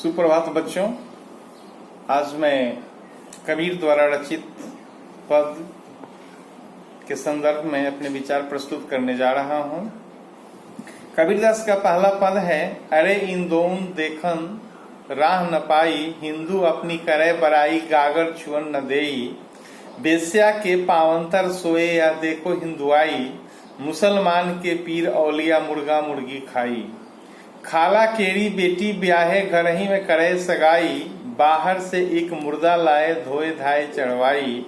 सुप्रभात बच्चों। आज मैं कबीर द्वारा रचित पद के संदर्भ में अपने विचार प्रस्तुत करने जा रहा हूं। कबीरदास का पहला पद है, अरे इंदौन देखन राह न पाई, हिंदू अपनी करे बराई, गागर छुअन न देई, बेस्या के पावंतर सोए या देखो हिंदुआई, मुसलमान के पीर औलिया मुर्गा मुर्गी खाई, खाला केरी बेटी ब्याहे घर ही में करे सगाई, बाहर से एक मुर्दा लाए धोए धाए चढ़वाई,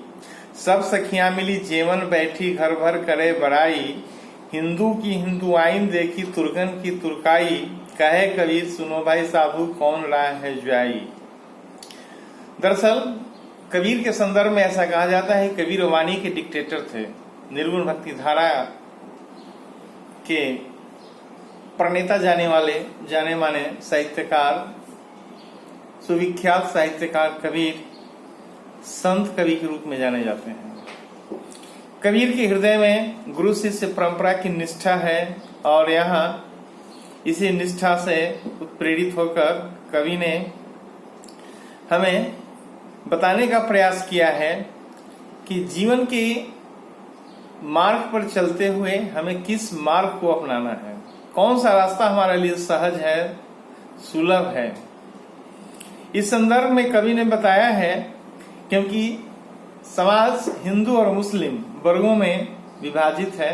सब सखियां मिली जेवन बैठी घर भर करे बड़ाई, हिंदू की हिंदुआइन देखी तुर्कन की तुर्काई, कहे कबीर सुनो भाई साधु कौन राह है जुआई। दरअसल कबीर के संदर्भ में ऐसा कहा जाता है, कबीर वाणी के डिक्टेटर थे, निर्गुण भक्ति धारा के प्रणेता जाने माने साहित्यकार, सुविख्यात साहित्यकार कबीर संत कवि के रूप में जाने जाते हैं। कबीर के हृदय में गुरु शिष्य परंपरा की निष्ठा है और यहाँ इसी निष्ठा से उत्प्रेरित होकर कवि ने हमें बताने का प्रयास किया है कि जीवन के मार्ग पर चलते हुए हमें किस मार्ग को अपनाना है, कौन सा रास्ता हमारे लिए सहज है, सुलभ है। इस संदर्भ में कवि ने बताया है, क्योंकि समाज हिंदू और मुस्लिम वर्गों में विभाजित है,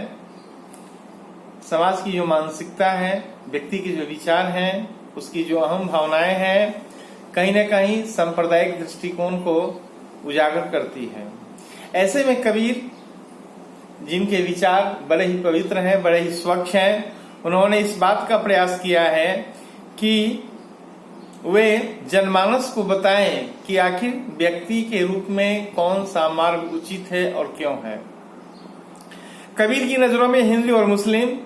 समाज की जो मानसिकता है, व्यक्ति के जो विचार हैं, उसकी जो अहम भावनाएं हैं, कहीं न कहीं सांप्रदायिक दृष्टिकोण को उजागर करती है। ऐसे में कबीर, जिनके विचार बड़े ही पवित्र हैं, बड़े ही स्वच्छ हैं, उन्होंने इस बात का प्रयास किया है कि वे जनमानस को बताएं कि आखिर व्यक्ति के रूप में कौन सा मार्ग उचित है और क्यों है। कबीर की नजरों में हिंदू और मुस्लिम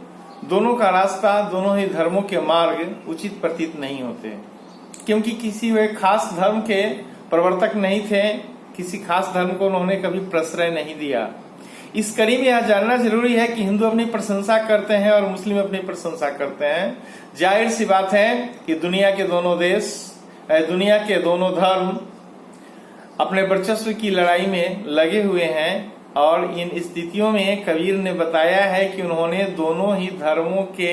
दोनों का रास्ता, दोनों ही धर्मों के मार्ग उचित प्रतीत नहीं होते, क्योंकि किसी वे खास धर्म के प्रवर्तक नहीं थे, किसी खास धर्म को उन्होंने कभी प्रश्रय नहीं दिया। इस कड़ी में यह जानना जरूरी है कि हिंदू अपनी प्रशंसा करते हैं और मुस्लिम अपनी प्रशंसा करते हैं। जाहिर सी बात है कि दुनिया के दोनों देश, दुनिया के दोनों धर्म अपने वर्चस्व की लड़ाई में लगे हुए हैं और इन स्थितियों में कबीर ने बताया है कि उन्होंने दोनों ही धर्मों के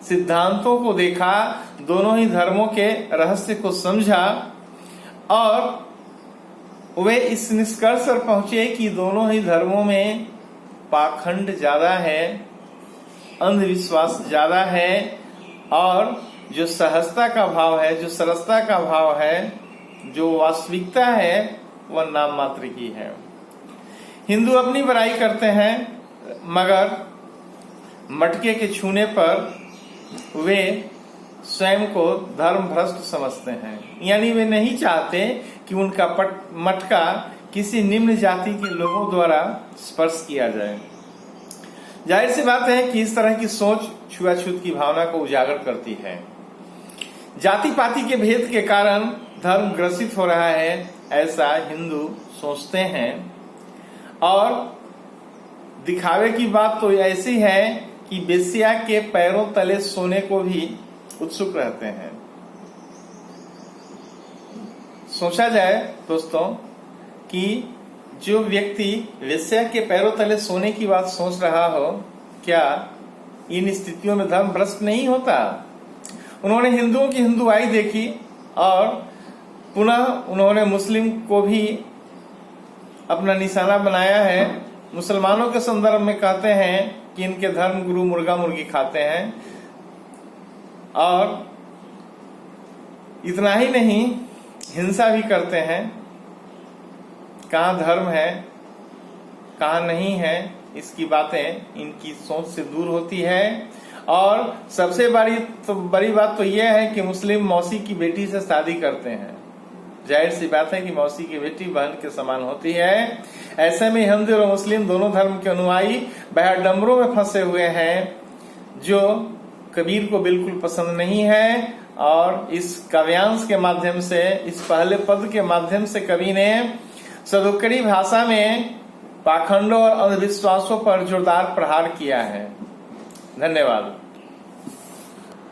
सिद्धांतों को देखा, दोनों ही धर्मों के रहस्य को समझा और वे इस निष्कर्ष पर पहुंचे कि दोनों ही धर्मों में पाखंड ज्यादा है, अंधविश्वास ज्यादा है और जो सहजता का भाव है, जो सरसता का भाव है, जो वास्तविकता है, वह नाम मात्र की है। हिंदू अपनी बड़ाई करते हैं, मगर मटके के छूने पर वे स्वयं को धर्म भ्रष्ट समझते हैं, यानी वे नहीं चाहते कि उनका मटका किसी निम्न जाति के लोगों द्वारा स्पर्श किया जाए। जाहिर सी बात है कि इस तरह की सोच छुआछूत की भावना को उजागर करती है। जाति पाति के भेद के कारण धर्म ग्रसित हो रहा है, ऐसा हिंदू सोचते हैं और दिखावे की बात तो ऐसी है कि बेस्या के पैरों तले सोने को भी उत्सुक रहते हैं। सोचा जाए दोस्तों कि जो व्यक्ति वेश्या के पैरों तले सोने की बात सोच रहा हो, क्या इन स्थितियों में धर्म भ्रष्ट नहीं होता? उन्होंने हिंदुओं की हिंदुआई देखी और पुनः उन्होंने मुस्लिम को भी अपना निशाना बनाया है। मुसलमानों के संदर्भ में कहते हैं कि इनके धर्म गुरु मुर्गा मुर्गी खाते हैं और इतना ही नहीं, हिंसा भी करते हैं। कहाँ धर्म है, कहाँ नहीं है, इसकी बातें इनकी सोच से दूर होती है। और सबसे बड़ी बात तो यह है कि मुस्लिम मौसी की बेटी से शादी करते हैं। जाहिर सी बात है कि मौसी की बेटी बहन के समान होती है। ऐसे में हिंदू और मुस्लिम दोनों धर्म के अनुयायी बहडम्बरों में फंसे हुए हैं, जो कबीर को बिल्कुल पसंद नहीं है। और इस काव्यांश के माध्यम से, इस पहले पद के माध्यम से कवि ने सदुक्कड़ी भाषा में पाखंडों और अंधविश्वासों पर जोरदार प्रहार किया है। धन्यवाद।